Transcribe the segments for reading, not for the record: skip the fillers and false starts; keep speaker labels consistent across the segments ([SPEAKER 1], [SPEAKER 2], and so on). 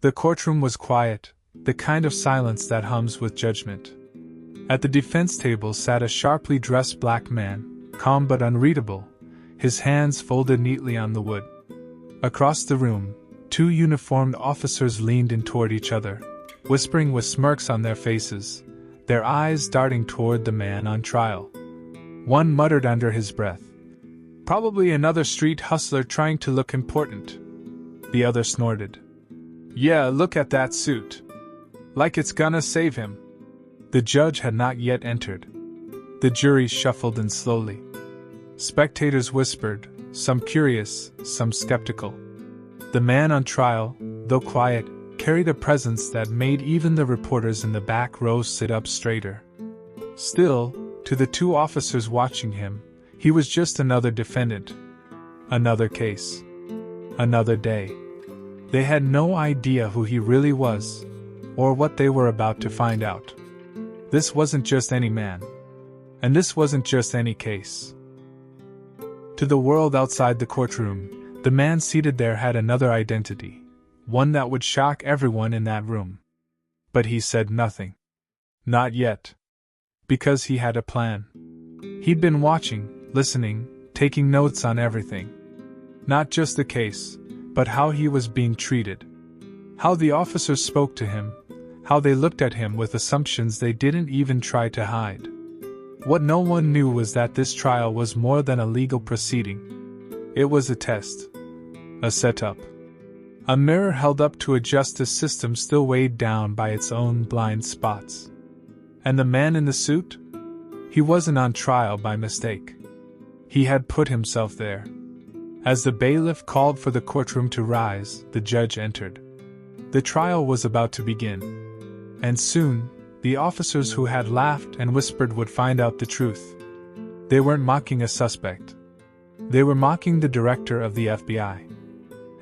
[SPEAKER 1] The courtroom was quiet, the kind of silence that hums with judgment. At the defense table sat a sharply dressed black man, calm but unreadable, his hands folded neatly on the wood. Across the room, two uniformed officers leaned in toward each other, whispering with smirks on their faces, their eyes darting toward the man on trial. One muttered under his breath, "Probably another street hustler trying to look important." The other snorted, "Yeah, look at that suit. Like it's gonna save him." The judge had not yet entered. The jury shuffled in slowly. Spectators whispered, some curious, some skeptical. The man on trial, though quiet, carried a presence that made even the reporters in the back row sit up straighter. Still, to the two officers watching him, he was just another defendant. Another case. Another day. They had no idea who he really was, or what they were about to find out. This wasn't just any man. And this wasn't just any case. To the world outside the courtroom, the man seated there had another identity, one that would shock everyone in that room. But he said nothing. Not yet. Because he had a plan. He'd been watching, listening, taking notes on everything. Not just the case, but how he was being treated. How the officers spoke to him, how they looked at him with assumptions they didn't even try to hide. What no one knew was that this trial was more than a legal proceeding. It was a test. A setup. A mirror held up to a justice system still weighed down by its own blind spots. And the man in the suit? He wasn't on trial by mistake. He had put himself there. As the bailiff called for the courtroom to rise, the judge entered. The trial was about to begin. And soon, the officers who had laughed and whispered would find out the truth. They weren't mocking a suspect. They were mocking the director of the FBI.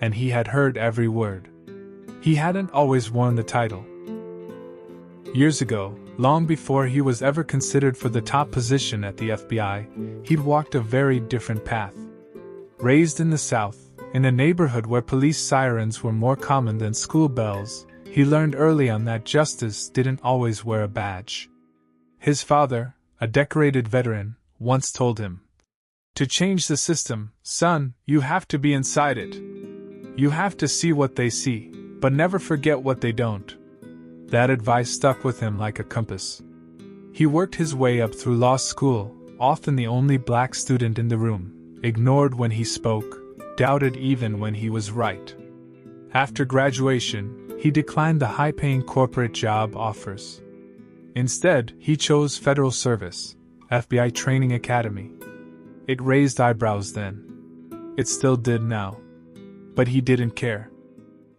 [SPEAKER 1] And he had heard every word. He hadn't always worn the title. Years ago, long before he was ever considered for the top position at the FBI, he'd walked a very different path. Raised in the South, in a neighborhood where police sirens were more common than school bells, he learned early on that justice didn't always wear a badge. His father, a decorated veteran, once told him, "To change the system, son, you have to be inside it. You have to see what they see, but never forget what they don't." That advice stuck with him like a compass. He worked his way up through law school, often the only black student in the room, ignored when he spoke, doubted even when he was right. After graduation, he declined the high-paying corporate job offers. Instead, he chose federal service, FBI Training Academy. It raised eyebrows then. It still did now. But he didn't care.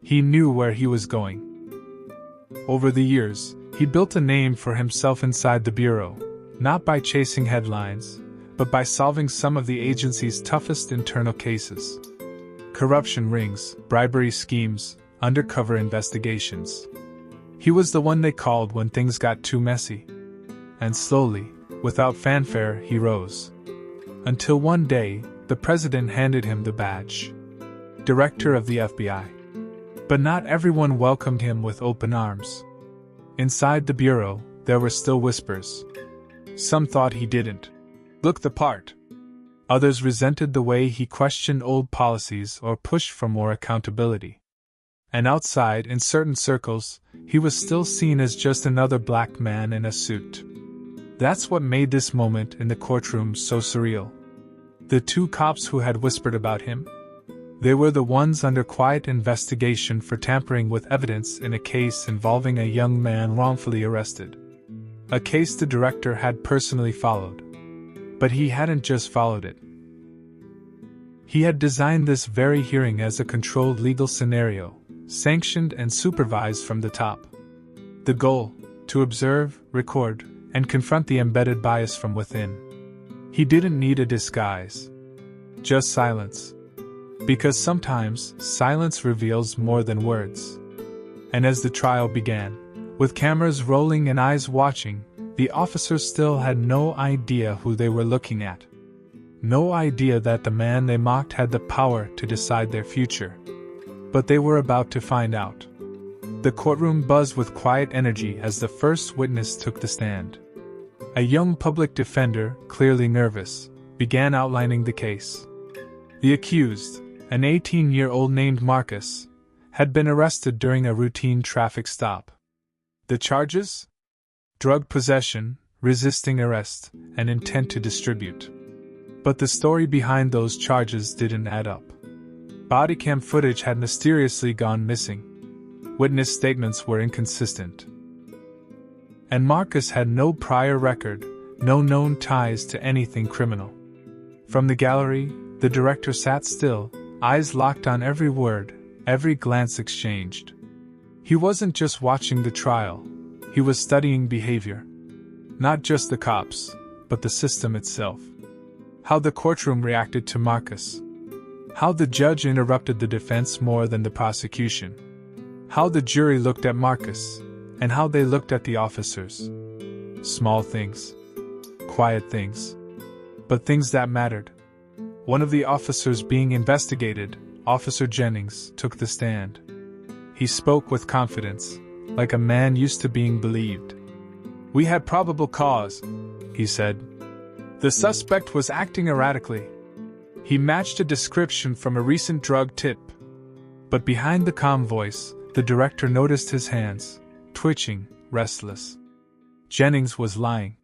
[SPEAKER 1] He knew where he was going. Over the years, he built a name for himself inside the bureau, not by chasing headlines, but by solving some of the agency's toughest internal cases. Corruption rings, bribery schemes, undercover investigations. He was the one they called when things got too messy. And slowly, without fanfare, he rose. Until one day, the president handed him the badge. Director of the FBI. But not everyone welcomed him with open arms. Inside the bureau, there were still whispers. Some thought he didn't look the part. Others resented the way he questioned old policies or pushed for more accountability. And outside, in certain circles, he was still seen as just another black man in a suit. That's what made this moment in the courtroom so surreal. The two cops who had whispered about him? They were the ones under quiet investigation for tampering with evidence in a case involving a young man wrongfully arrested. A case the director had personally followed. But he hadn't just followed it. He had designed this very hearing as a controlled legal scenario, sanctioned and supervised from the top. The goal: to observe, record, and confront the embedded bias from within. He didn't need a disguise. Just silence. Because sometimes, silence reveals more than words. And as the trial began, with cameras rolling and eyes watching, the officers still had no idea who they were looking at. No idea that the man they mocked had the power to decide their future. But they were about to find out. The courtroom buzzed with quiet energy as the first witness took the stand. A young public defender, clearly nervous, began outlining the case. The accused, an 18-year-old named Marcus, had been arrested during a routine traffic stop. The charges? Drug possession, resisting arrest, and intent to distribute. But the story behind those charges didn't add up. Bodycam footage had mysteriously gone missing. Witness statements were inconsistent. And Marcus had no prior record, no known ties to anything criminal. From the gallery, the director sat still, eyes locked on every word, every glance exchanged. He wasn't just watching the trial, he was studying behavior. Not just the cops, but the system itself. How the courtroom reacted to Marcus. How the judge interrupted the defense more than the prosecution. How the jury looked at Marcus, and how they looked at the officers. Small things. Quiet things. But things that mattered. One of the officers being investigated, Officer Jennings, took the stand. He spoke with confidence, like a man used to being believed. "We had probable cause," he said. "The suspect was acting erratically. He matched a description from a recent drug tip." But behind the calm voice, the director noticed his hands, twitching, restless. Jennings was lying.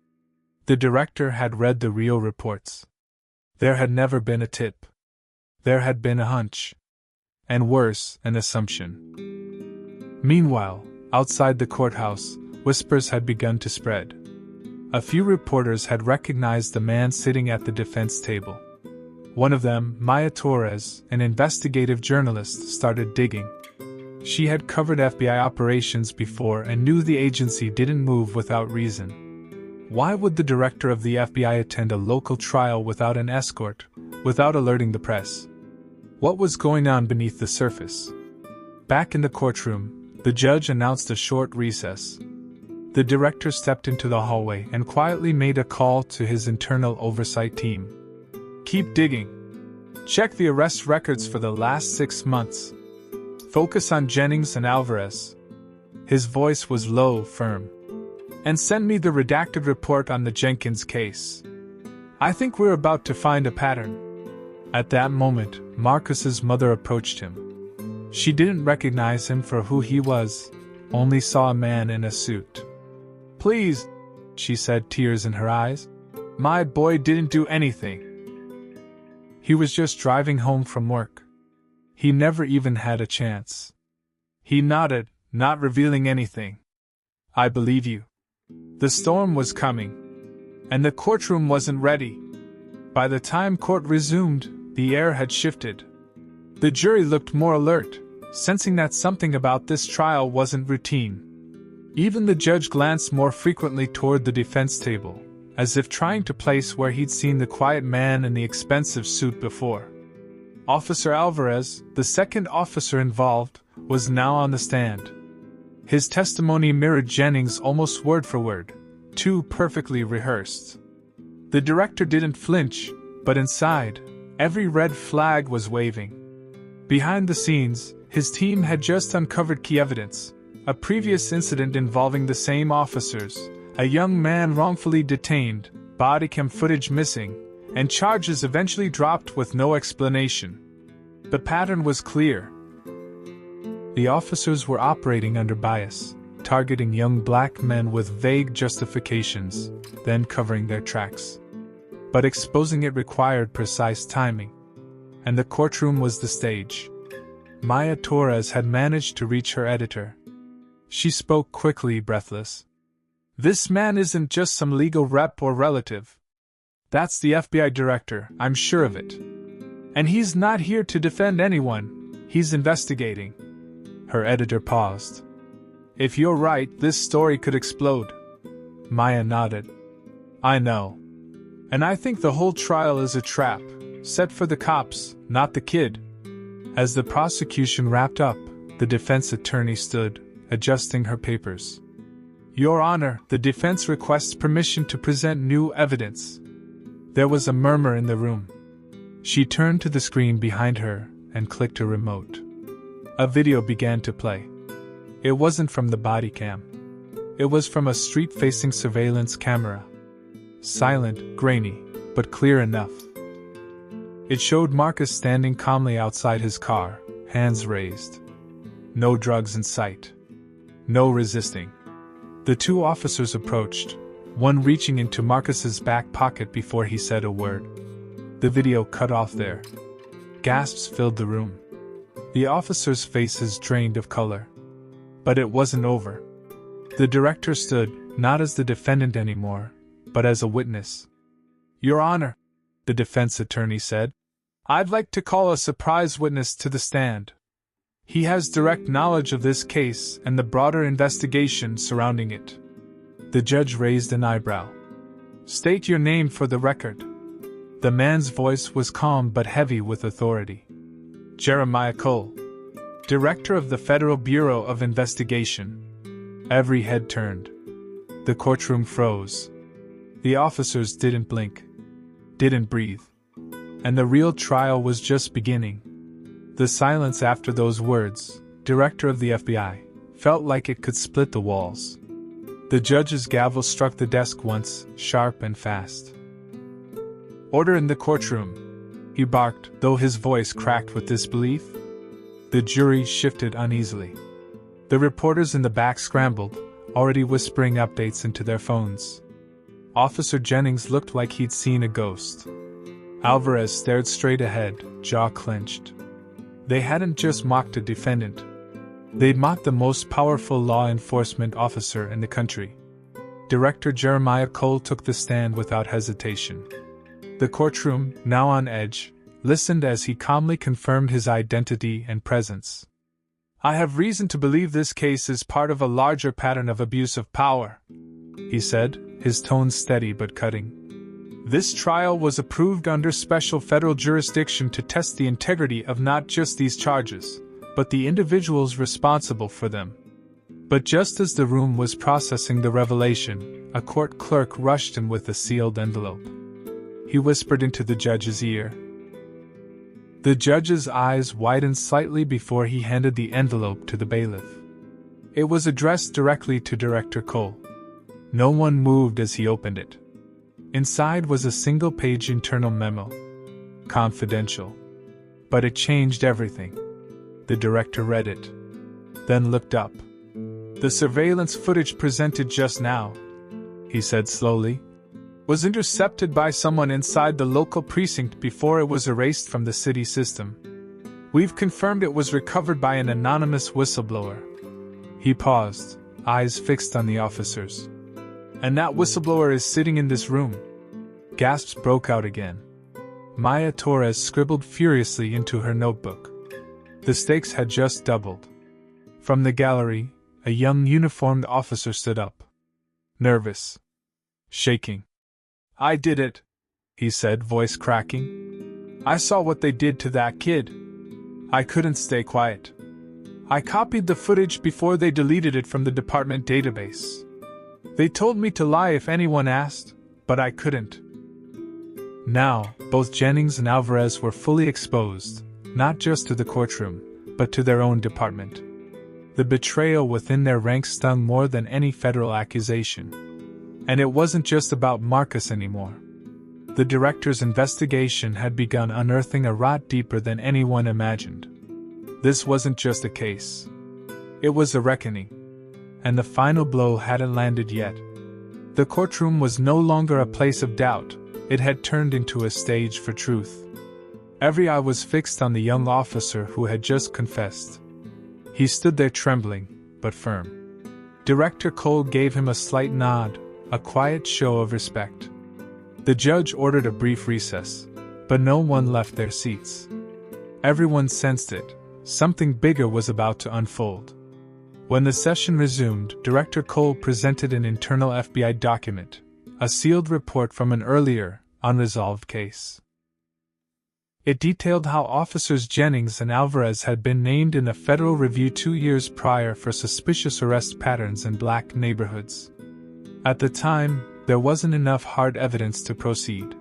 [SPEAKER 1] The director had read the real reports. There had never been a tip. There had been a hunch. And worse, an assumption. Meanwhile, outside the courthouse, whispers had begun to spread. A few reporters had recognized the man sitting at the defense table. One of them, Maya Torres, an investigative journalist, started digging. She had covered FBI operations before and knew the agency didn't move without reason. Why would the director of the FBI attend a local trial without an escort, without alerting the press? What was going on beneath the surface? Back in the courtroom, the judge announced a short recess. The director stepped into the hallway and quietly made a call to his internal oversight team. "Keep digging. Check the arrest records for the last 6 months. Focus on Jennings and Alvarez." His voice was low, firm. "And send me the redacted report on the Jenkins case. I think we're about to find a pattern." At that moment, Marcus's mother approached him. She didn't recognize him for who he was, only saw a man in a suit. "Please," she said, tears in her eyes. "My boy didn't do anything. He was just driving home from work. He never even had a chance." He nodded, not revealing anything. "I believe you." The storm was coming. And the courtroom wasn't ready. By the time court resumed, the air had shifted. The jury looked more alert, sensing that something about this trial wasn't routine. Even the judge glanced more frequently toward the defense table, as if trying to place where he'd seen the quiet man in the expensive suit before. Officer Alvarez, the second officer involved, was now on the stand. His testimony mirrored Jennings almost word for word, too perfectly rehearsed. The director didn't flinch, but inside, every red flag was waving. Behind the scenes, his team had just uncovered key evidence, a previous incident involving the same officers, a young man wrongfully detained, bodycam footage missing, and charges eventually dropped with no explanation. The pattern was clear. The officers were operating under bias, targeting young black men with vague justifications, then covering their tracks. But exposing it required precise timing. And the courtroom was the stage. Maya Torres had managed to reach her editor. She spoke quickly, breathless. "This man isn't just some legal rep or relative. That's the FBI director, I'm sure of it. And he's not here to defend anyone, he's investigating." Her editor paused. "If you're right, this story could explode." Maya nodded. "I know. And I think the whole trial is a trap, set for the cops, not the kid." As the prosecution wrapped up, the defense attorney stood, adjusting her papers. "Your Honor, the defense requests permission to present new evidence." There was a murmur in the room. She turned to the screen behind her and clicked a remote. A video began to play. It wasn't from the body cam. It was from a street-facing surveillance camera. Silent, grainy, but clear enough. It showed Marcus standing calmly outside his car, hands raised. No drugs in sight. No resisting. The two officers approached, one reaching into Marcus's back pocket before he said a word. The video cut off there. Gasps filled the room. The officers' faces drained of color. But it wasn't over. The director stood, not as the defendant anymore, but as a witness. "Your Honor," the defense attorney said, "I'd like to call a surprise witness to the stand. He has direct knowledge of this case and the broader investigation surrounding it." The judge raised an eyebrow. "State your name for the record." The man's voice was calm but heavy with authority. "Jeremiah Cole, Director of the Federal Bureau of Investigation." Every head turned. The courtroom froze. The officers didn't blink. Didn't breathe. And the real trial was just beginning. The silence after those words, "Director of the FBI," felt like it could split the walls. The judge's gavel struck the desk once, sharp and fast. "Order in the courtroom," he barked, though his voice cracked with disbelief. The jury shifted uneasily. The reporters in the back scrambled, already whispering updates into their phones. Officer Jennings looked like he'd seen a ghost. Alvarez stared straight ahead, jaw clenched. They hadn't just mocked a defendant. They'd mocked the most powerful law enforcement officer in the country. Director Jeremiah Cole took the stand without hesitation. The courtroom, now on edge, listened as he calmly confirmed his identity and presence. "I have reason to believe this case is part of a larger pattern of abuse of power," he said, his tone steady but cutting. "This trial was approved under special federal jurisdiction to test the integrity of not just these charges, but the individuals responsible for them." But just as the room was processing the revelation, a court clerk rushed in with a sealed envelope. He whispered into the judge's ear. The judge's eyes widened slightly before he handed the envelope to the bailiff. It was addressed directly to Director Cole. No one moved as he opened it. Inside was a single-page internal memo. Confidential. But it changed everything. The director read it. Then looked up. "The surveillance footage presented just now," he said slowly, "was intercepted by someone inside the local precinct before it was erased from the city system. We've confirmed it was recovered by an anonymous whistleblower." He paused, eyes fixed on the officers. "And that whistleblower is sitting in this room." Gasps broke out again. Maya Torres scribbled furiously into her notebook. The stakes had just doubled. From the gallery, a young uniformed officer stood up. Nervous. Shaking. "I did it," he said, voice cracking. "I saw what they did to that kid. I couldn't stay quiet. I copied the footage before they deleted it from the department database. They told me to lie if anyone asked, but I couldn't." Now, both Jennings and Alvarez were fully exposed, not just to the courtroom, but to their own department. The betrayal within their ranks stung more than any federal accusation. And it wasn't just about Marcus anymore. The director's investigation had begun unearthing a rot deeper than anyone imagined. This wasn't just a case. It was a reckoning. And the final blow hadn't landed yet. The courtroom was no longer a place of doubt, it had turned into a stage for truth. Every eye was fixed on the young officer who had just confessed. He stood there trembling, but firm. Director Cole gave him a slight nod, a quiet show of respect. The judge ordered a brief recess, but no one left their seats. Everyone sensed it, something bigger was about to unfold. When the session resumed, Director Cole presented an internal FBI document, a sealed report from an earlier, unresolved case. It detailed how Officers Jennings and Alvarez had been named in a federal review 2 years prior for suspicious arrest patterns in black neighborhoods. At the time, there wasn't enough hard evidence to proceed.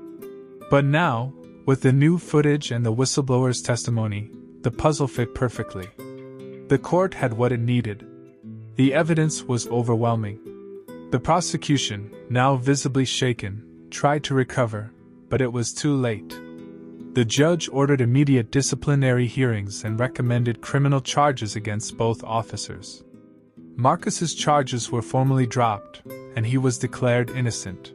[SPEAKER 1] But now, with the new footage and the whistleblower's testimony, the puzzle fit perfectly. The court had what it needed. The evidence was overwhelming. The prosecution, now visibly shaken, tried to recover, but it was too late. The judge ordered immediate disciplinary hearings and recommended criminal charges against both officers. Marcus's charges were formally dropped, and he was declared innocent.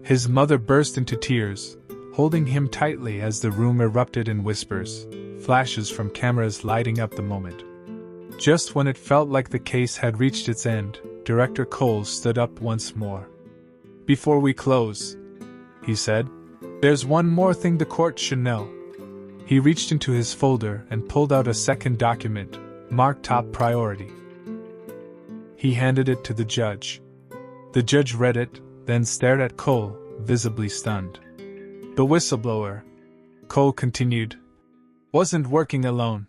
[SPEAKER 1] His mother burst into tears, holding him tightly as the room erupted in whispers, flashes from cameras lighting up the moment. Just when it felt like the case had reached its end, Director Cole stood up once more. "Before we close," he said, "there's one more thing the court should know." He reached into his folder and pulled out a second document, marked top priority. He handed it to the judge. The judge read it, then stared at Cole, visibly stunned. "The whistleblower," Cole continued, "wasn't working alone.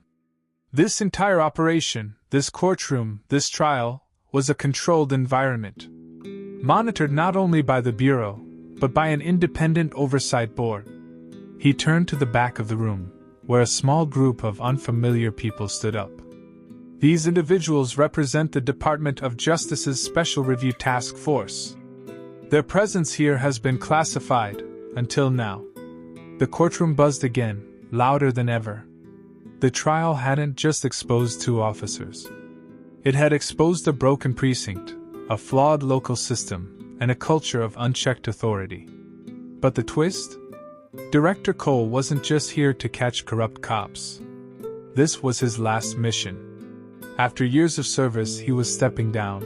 [SPEAKER 1] This entire operation, this courtroom, this trial, was a controlled environment. Monitored not only by the Bureau, but by an independent oversight board." He turned to the back of the room, where a small group of unfamiliar people stood up. "These individuals represent the Department of Justice's Special Review Task Force. Their presence here has been classified, until now." The courtroom buzzed again, louder than ever. The trial hadn't just exposed two officers. It had exposed a broken precinct, a flawed local system, and a culture of unchecked authority. But the twist? Director Cole wasn't just here to catch corrupt cops. This was his last mission. After years of service, he was stepping down.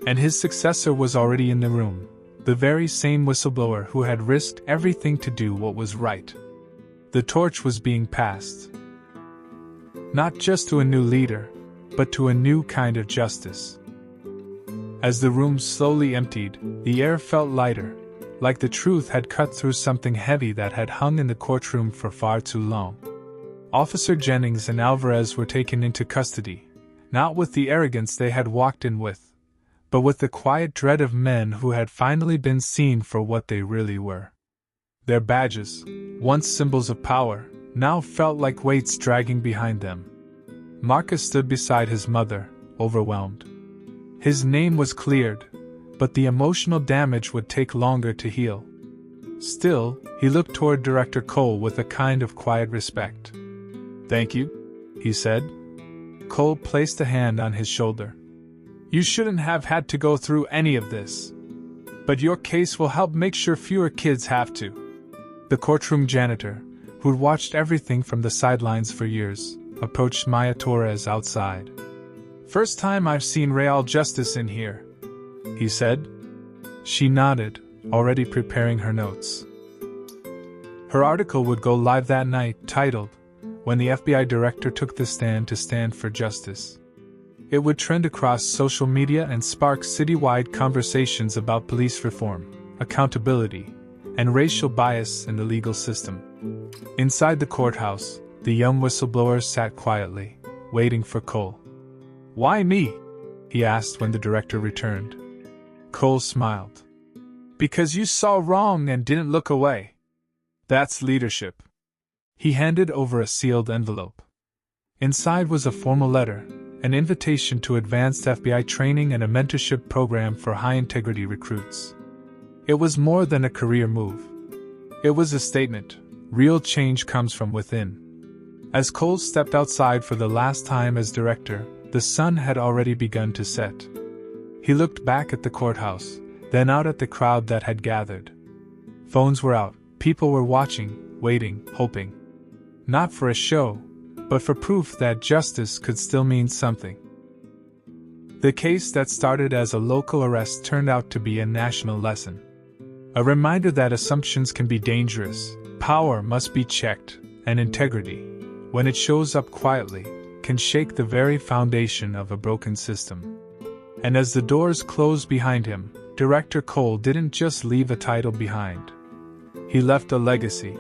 [SPEAKER 1] And his successor was already in the room, the very same whistleblower who had risked everything to do what was right. The torch was being passed. Not just to a new leader, but to a new kind of justice. As the room slowly emptied, the air felt lighter, like the truth had cut through something heavy that had hung in the courtroom for far too long. Officer Jennings and Alvarez were taken into custody, not with the arrogance they had walked in with, but with the quiet dread of men who had finally been seen for what they really were. Their badges, once symbols of power, now felt like weights dragging behind them. Marcus stood beside his mother, overwhelmed. His name was cleared, but the emotional damage would take longer to heal. Still, he looked toward Director Cole with a kind of quiet respect. "Thank you," he said. Cole placed a hand on his shoulder. "You shouldn't have had to go through any of this. But your case will help make sure fewer kids have to." The courtroom janitor, who'd watched everything from the sidelines for years, approached Maya Torres outside. "First time I've seen real justice in here," he said. She nodded, already preparing her notes. Her article would go live that night, titled, "When the FBI Director Took the Stand to Stand for Justice." It would trend across social media and spark citywide conversations about police reform, accountability, and racial bias in the legal system. Inside the courthouse, the young whistleblower sat quietly, waiting for Cole. "Why me?" he asked when the director returned. Cole smiled. "Because you saw wrong and didn't look away. That's leadership." He handed over a sealed envelope. Inside was a formal letter, an invitation to advanced FBI training and a mentorship program for high-integrity recruits. It was more than a career move. It was a statement: real change comes from within. As Cole stepped outside for the last time as director, the sun had already begun to set. He looked back at the courthouse, then out at the crowd that had gathered. Phones were out, people were watching, waiting, hoping. Not for a show, but for proof that justice could still mean something. The case that started as a local arrest turned out to be a national lesson. A reminder that assumptions can be dangerous, power must be checked, and integrity, when it shows up quietly, can shake the very foundation of a broken system. And as the doors closed behind him, Director Cole didn't just leave a title behind. He left a legacy.